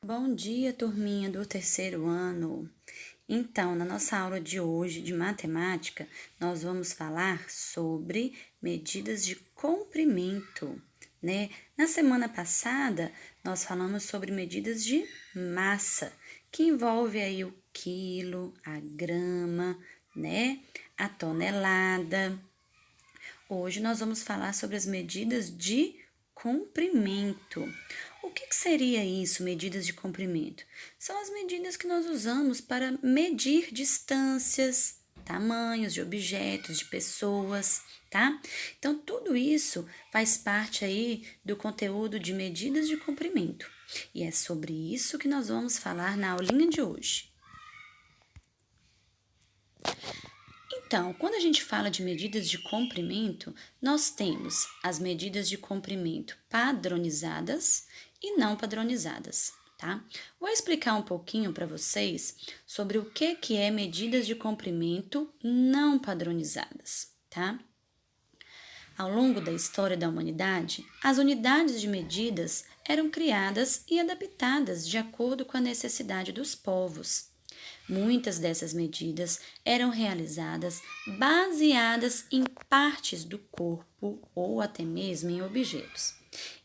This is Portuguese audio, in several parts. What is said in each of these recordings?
Bom dia, turminha do terceiro ano. Então, na nossa aula de hoje de matemática, nós vamos falar sobre medidas de comprimento, né? Na semana passada, nós falamos sobre medidas de massa, que envolve aí o quilo, a grama, né? A tonelada. Hoje nós vamos falar sobre as medidas de comprimento. O que seria isso, medidas de comprimento? São as medidas que nós usamos para medir distâncias, tamanhos de objetos, de pessoas, tá? Então, tudo isso faz parte aí do conteúdo de medidas de comprimento. E é sobre isso que nós vamos falar na aulinha de hoje. Então, quando a gente fala de medidas de comprimento, nós temos as medidas de comprimento padronizadas e não padronizadas, tá? Vou explicar um pouquinho para vocês sobre o que é medidas de comprimento não padronizadas, tá? Ao longo da história da humanidade, as unidades de medidas eram criadas e adaptadas de acordo com a necessidade dos povos. Muitas dessas medidas eram realizadas baseadas em partes do corpo ou até mesmo em objetos.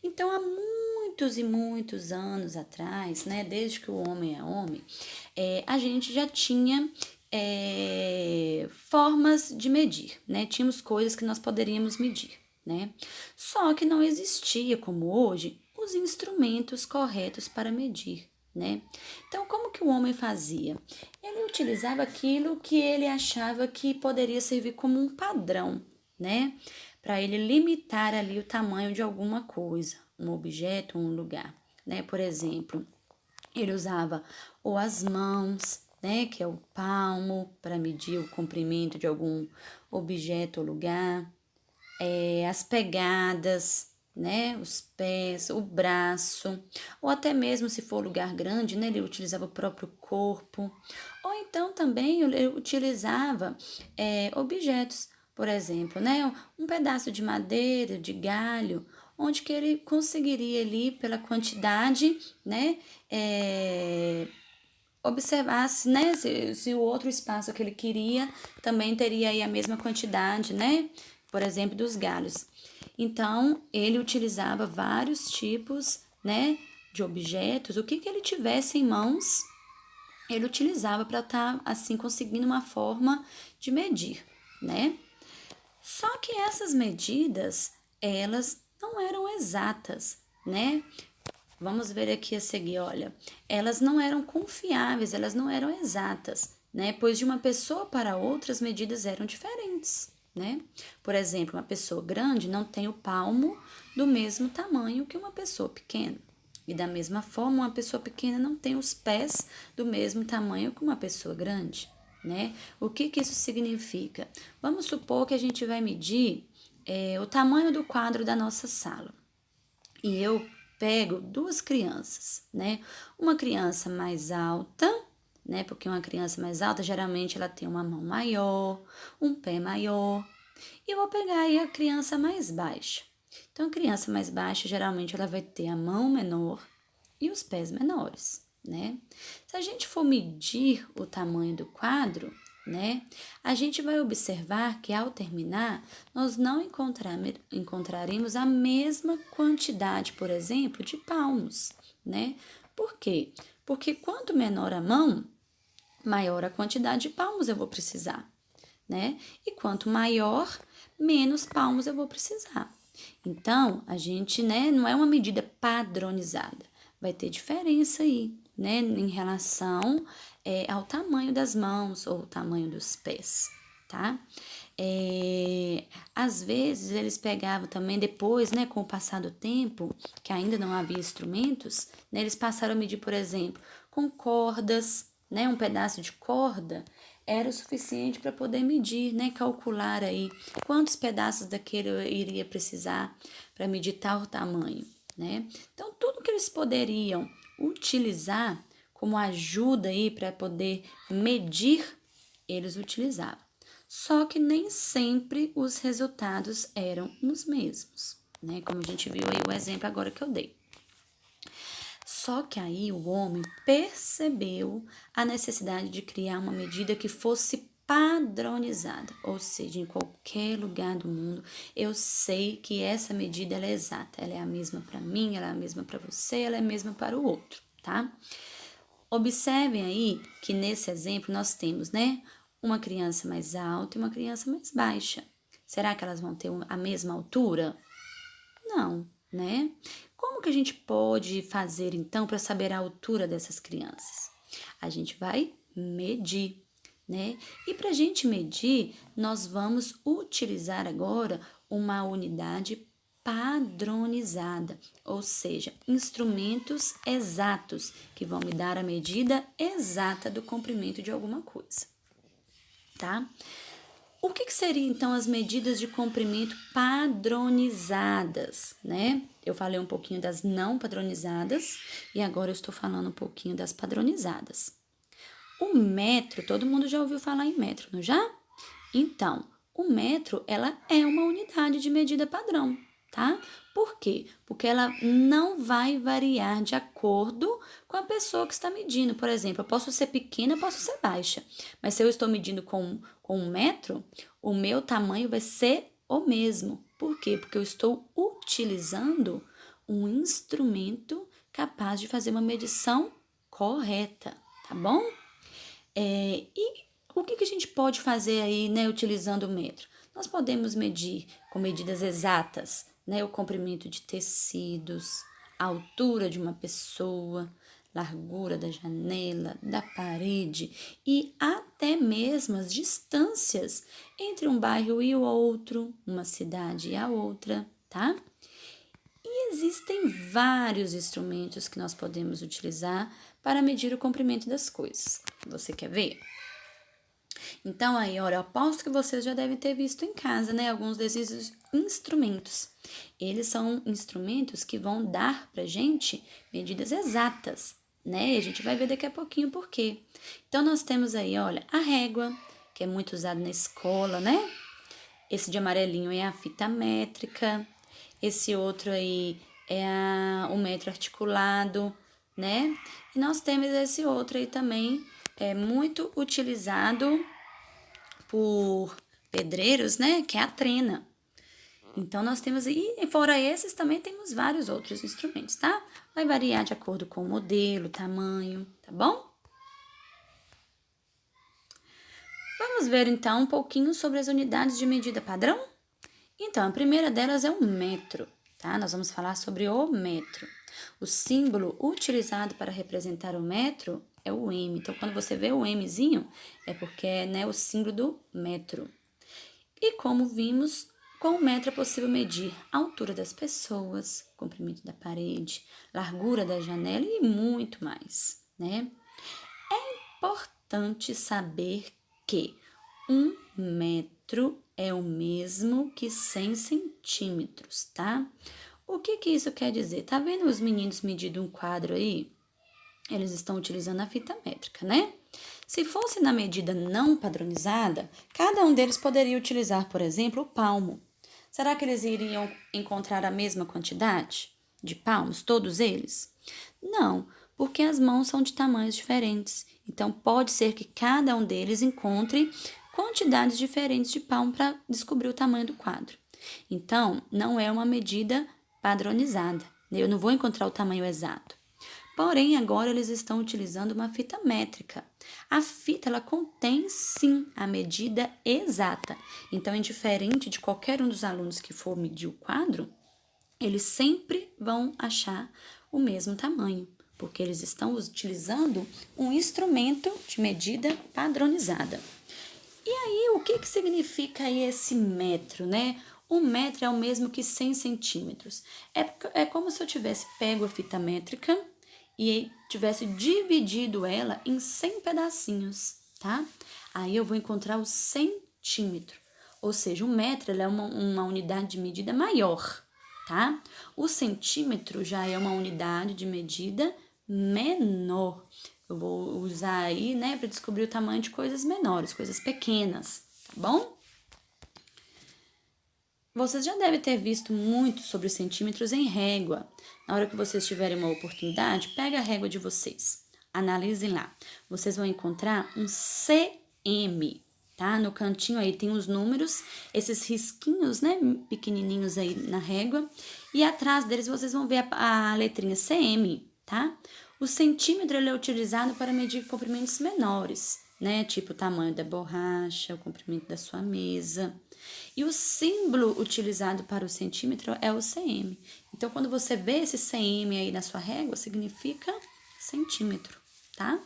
Então, há muitos e muitos anos atrás, né, desde que o homem é homem, a gente já tinha formas de medir, né? Tínhamos coisas que nós poderíamos medir, né? Só que não existia, como hoje, os instrumentos corretos para medir, né? Então, como que o homem fazia? Ele utilizava aquilo que ele achava que poderia servir como um padrão, né? Para ele limitar ali o tamanho de alguma coisa, um objeto ou um lugar, né? Por exemplo, ele usava ou as mãos, né, que é o palmo, para medir o comprimento de algum objeto ou lugar, as pegadas, né, os pés, o braço, ou até mesmo se for lugar grande, né, ele utilizava o próprio corpo, ou então também ele utilizava objetos, por exemplo, né, um pedaço de madeira, de galho, onde que ele conseguiria ali pela quantidade, né, observasse, né, se o outro espaço que ele queria também teria aí a mesma quantidade, né, por exemplo, dos galhos. Então, ele utilizava vários tipos, né, de objetos, o que ele tivesse em mãos, ele utilizava para estar, assim, conseguindo uma forma de medir, né. Só que essas medidas, elas não eram exatas, né? Vamos ver aqui a seguir, olha. Elas não eram confiáveis, elas não eram exatas, né? Pois de uma pessoa para outra as medidas eram diferentes, né? Por exemplo, uma pessoa grande não tem o palmo do mesmo tamanho que uma pessoa pequena. E da mesma forma, uma pessoa pequena não tem os pés do mesmo tamanho que uma pessoa grande, né? O que isso significa? Vamos supor que a gente vai medir o tamanho do quadro da nossa sala. E eu pego duas crianças, né? Uma criança mais alta, né? Porque uma criança mais alta, geralmente ela tem uma mão maior, um pé maior. E eu vou pegar aí a criança mais baixa. Então, a criança mais baixa, geralmente ela vai ter a mão menor e os pés menores, né? Se a gente for medir o tamanho do quadro, né, a gente vai observar que ao terminar, nós não encontraremos a mesma quantidade, por exemplo, de palmos, né? Por quê? Porque quanto menor a mão, maior a quantidade de palmos eu vou precisar, né? E quanto maior, menos palmos eu vou precisar. Então, a gente, né, não é uma medida padronizada, vai ter diferença aí, né, em relação ao tamanho das mãos ou o tamanho dos pés, tá? Às vezes eles pegavam também depois, né, com o passar do tempo, que ainda não havia instrumentos, né, eles passaram a medir, por exemplo, com cordas, né, um pedaço de corda era o suficiente para poder medir, né, calcular aí quantos pedaços daquele eu iria precisar para medir tal tamanho, né? Então, tudo que eles poderiam utilizar como ajuda aí para poder medir, eles utilizavam. Só que nem sempre os resultados eram os mesmos, né? Como a gente viu aí o exemplo agora que eu dei. Só que aí o homem percebeu a necessidade de criar uma medida que fosse padronizada, ou seja, em qualquer lugar do mundo, eu sei que essa medida ela é exata, ela é a mesma para mim, ela é a mesma para você, ela é a mesma para o outro, tá? Observem aí que nesse exemplo nós temos, né, uma criança mais alta e uma criança mais baixa. Será que elas vão ter a mesma altura? Não, né? Como que a gente pode fazer então para saber a altura dessas crianças? A gente vai medir, né? E para a gente medir, nós vamos utilizar agora uma unidade padronizada, ou seja, instrumentos exatos que vão me dar a medida exata do comprimento de alguma coisa, tá? O que seriam então as medidas de comprimento padronizadas, né? Eu falei um pouquinho das não padronizadas e agora eu estou falando um pouquinho das padronizadas. O metro, todo mundo já ouviu falar em metro, não já? Então, o metro, ela é uma unidade de medida padrão, tá? Por quê? Porque ela não vai variar de acordo com a pessoa que está medindo. Por exemplo, eu posso ser pequena, eu posso ser baixa, mas se eu estou medindo com 1 metro, o meu tamanho vai ser o mesmo. Por quê? Porque eu estou utilizando um instrumento capaz de fazer uma medição correta, tá bom? E o que a gente pode fazer aí, né, utilizando o metro? Nós podemos medir com medidas exatas, né, o comprimento de tecidos, a altura de uma pessoa, largura da janela, da parede e até mesmo as distâncias entre um bairro e o outro, uma cidade e a outra, tá? E existem vários instrumentos que nós podemos utilizar para medir o comprimento das coisas. Você quer ver? Então, aí, olha, eu aposto que vocês já devem ter visto em casa, né? Alguns desses instrumentos. Eles são instrumentos que vão dar pra gente medidas exatas, né? E a gente vai ver daqui a pouquinho por quê. Então, nós temos aí, olha, a régua, que é muito usado na escola, né? Esse de amarelinho é a fita métrica. Esse outro aí é o metro articulado, né? E nós temos esse outro aí também, muito utilizado por pedreiros, né? Que é a trena. Então, nós temos, e fora esses, também temos vários outros instrumentos, tá? Vai variar de acordo com o modelo, tamanho, tá bom? Vamos ver, então, um pouquinho sobre as unidades de medida padrão? Então, a primeira delas é o metro, tá? Nós vamos falar sobre o metro. O símbolo utilizado para representar o metro é o M. Então, quando você vê o Mzinho, é porque é, né, o símbolo do metro. E como vimos, com o metro é possível medir a altura das pessoas, comprimento da parede, largura da janela e muito mais, né? É importante saber que 1 metro é o mesmo que 100 centímetros, tá? O que isso quer dizer? Tá vendo os meninos medindo um quadro aí? Eles estão utilizando a fita métrica, né? Se fosse na medida não padronizada, cada um deles poderia utilizar, por exemplo, o palmo. Será que eles iriam encontrar a mesma quantidade de palmos, todos eles? Não, porque as mãos são de tamanhos diferentes. Então, pode ser que cada um deles encontre quantidades diferentes de palmo para descobrir o tamanho do quadro. Então, não é uma medida padronizada. Eu não vou encontrar o tamanho exato. Porém, agora eles estão utilizando uma fita métrica. A fita, ela contém, sim, a medida exata. Então, indiferente de qualquer um dos alunos que for medir o quadro, eles sempre vão achar o mesmo tamanho, porque eles estão utilizando um instrumento de medida padronizada. E aí, o que significa aí esse metro, né? 1 metro é o mesmo que 100 centímetros. É como se eu tivesse pego a fita métrica e tivesse dividido ela em 100 pedacinhos, tá? Aí eu vou encontrar o centímetro. Ou seja, 1 metro ela é uma unidade de medida maior, tá? O centímetro já é uma unidade de medida menor. Eu vou usar aí, né, para descobrir o tamanho de coisas menores, coisas pequenas, tá bom? Vocês já devem ter visto muito sobre os centímetros em régua. Na hora que vocês tiverem uma oportunidade, pega a régua de vocês. Analisem lá. Vocês vão encontrar um cm, tá? No cantinho aí tem os números, esses risquinhos, né, pequenininhos aí na régua. E atrás deles vocês vão ver a letrinha cm, tá? O centímetro ele é utilizado para medir comprimentos menores, né? Tipo o tamanho da borracha, o comprimento da sua mesa. E o símbolo utilizado para o centímetro é o cm. Então, quando você vê esse cm aí na sua régua, significa centímetro, tá?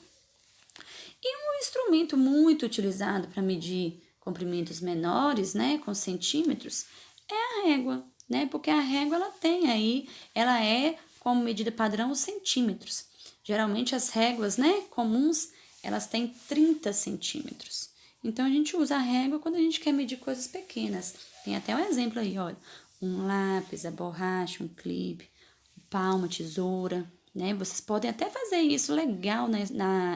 E um instrumento muito utilizado para medir comprimentos menores, né, com centímetros, é a régua, né? Porque a régua ela tem aí, ela é como medida padrão os centímetros. Geralmente as réguas, né, comuns, elas têm 30 centímetros. Então a gente usa a régua quando a gente quer medir coisas pequenas. Tem até um exemplo aí, olha, um lápis, a borracha, um clipe, palma, tesoura, né? Vocês podem até fazer isso legal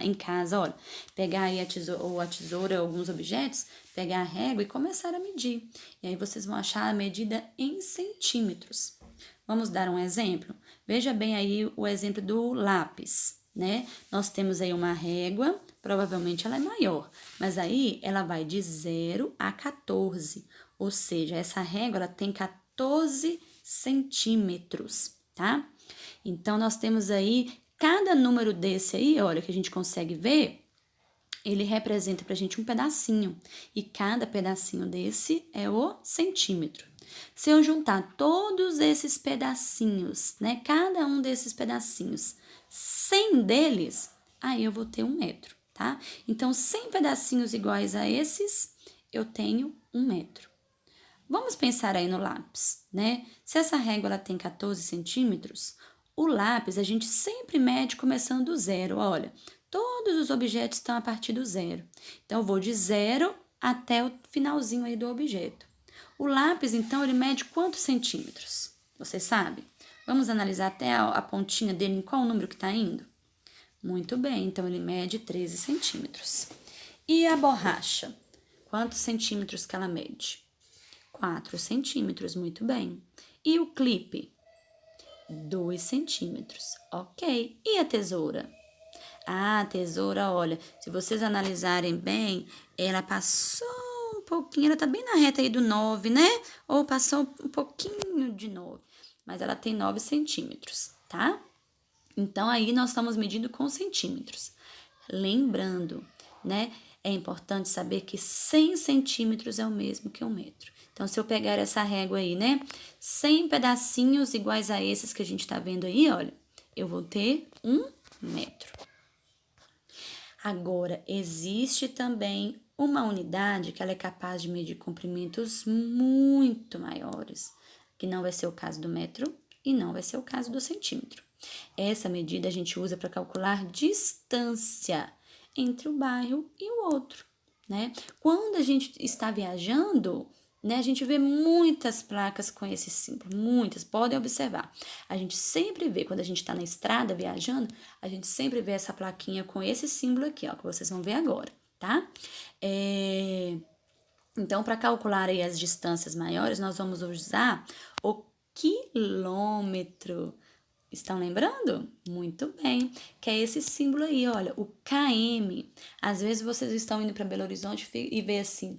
em casa, olha. Pegar aí a tesoura, alguns objetos, pegar a régua e começar a medir. E aí vocês vão achar a medida em centímetros. Vamos dar um exemplo? Veja bem aí o exemplo do lápis, né? Nós temos aí uma régua, provavelmente ela é maior, mas aí ela vai de 0 a 14, ou seja, essa régua ela tem 14 centímetros, tá? Então, nós temos aí, cada número desse aí, olha, que a gente consegue ver, ele representa pra gente um pedacinho. E cada pedacinho desse é o centímetro. Se eu juntar todos esses pedacinhos, né, cada um desses pedacinhos, 100 deles, aí eu vou ter 1 metro, tá? Então, 100 pedacinhos iguais a esses, eu tenho 1 metro. Vamos pensar aí no lápis, né? Se essa régua ela tem 14 centímetros, o lápis a gente sempre mede começando do zero. Olha, todos os objetos estão a partir do zero. Então, eu vou de 0 até o finalzinho aí do objeto. O lápis, então, ele mede quantos centímetros? Você sabe? Vamos analisar até a pontinha dele, em qual número que está indo? Muito bem, então ele mede 13 centímetros. E a borracha? Quantos centímetros que ela mede? 4 centímetros, muito bem. E o clipe? 2 centímetros, ok. E a tesoura? A tesoura, olha, se vocês analisarem bem, ela passou um pouquinho, ela tá bem na reta aí do 9, né? Ou passou um pouquinho de 9, mas ela tem 9 centímetros, tá? Então, aí nós estamos medindo com centímetros. Lembrando, né? É importante saber que 100 centímetros é o mesmo que 1 metro. Então, se eu pegar essa régua aí, né? 100 pedacinhos iguais a esses que a gente tá vendo aí, olha, eu vou ter 1 metro. Agora, existe também uma unidade que ela é capaz de medir comprimentos muito maiores, que não vai ser o caso do metro e não vai ser o caso do centímetro. Essa medida a gente usa para calcular distância entre o bairro e o outro, né? Quando a gente está viajando, né, a gente vê muitas placas com esse símbolo, muitas, podem observar. A gente sempre vê, quando a gente está na estrada viajando, a gente sempre vê essa plaquinha com esse símbolo aqui, ó, que vocês vão ver agora, tá? Então, para calcular aí as distâncias maiores, nós vamos usar o quilômetro. Estão lembrando? Muito bem, que é esse símbolo aí, olha, o km. Às vezes vocês estão indo para Belo Horizonte e vê assim,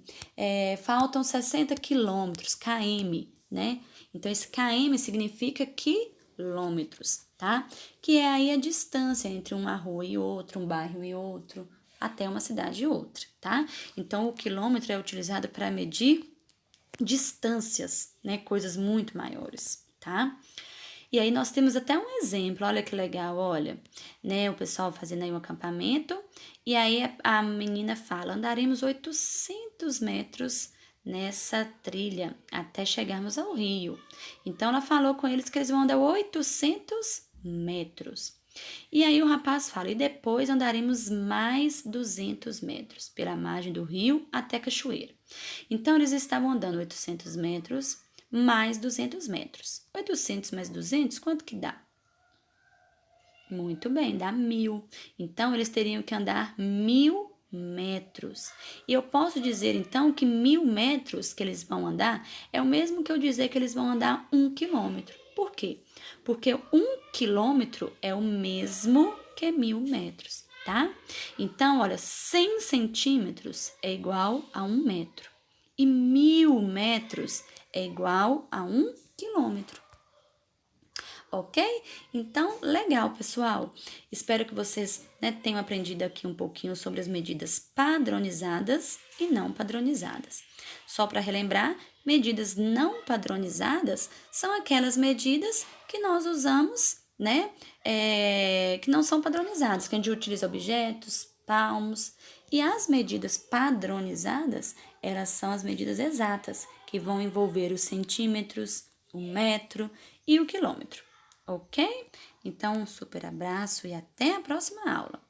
faltam 60 quilômetros, km, né? Então, esse km significa quilômetros, tá? Que é aí a distância entre uma rua e outra, um bairro e outro, até uma cidade e outra, tá? Então, o quilômetro é utilizado para medir distâncias, né? Coisas muito maiores, tá? E aí nós temos até um exemplo, olha que legal, olha, né, o pessoal fazendo aí um acampamento, e aí a menina fala, andaremos 800 metros nessa trilha até chegarmos ao rio. Então ela falou com eles que eles vão andar 800 metros. E aí o rapaz fala, e depois andaremos mais 200 metros pela margem do rio até Cachoeira. Então eles estavam andando 800 metros mais 200 metros. 800 mais 200, quanto que dá? Muito bem, dá 1000. Então, eles teriam que andar 1000 metros. E eu posso dizer, então, que 1.000 metros que eles vão andar é o mesmo que eu dizer que eles vão andar 1 quilômetro. Por quê? Porque 1 quilômetro é o mesmo que 1.000 metros, tá? Então, olha, 100 centímetros é igual a 1 metro. E 1.000 metros é igual a 1 quilômetro. Ok? Então, legal, pessoal. Espero que vocês, né, tenham aprendido aqui um pouquinho sobre as medidas padronizadas e não padronizadas. Só para relembrar, medidas não padronizadas são aquelas medidas que nós usamos, né, que não são padronizadas, que a gente utiliza objetos, palmos. E as medidas padronizadas, elas são as medidas exatas, que vão envolver os centímetros, o metro e o quilômetro. Ok? Então, um super abraço e até a próxima aula.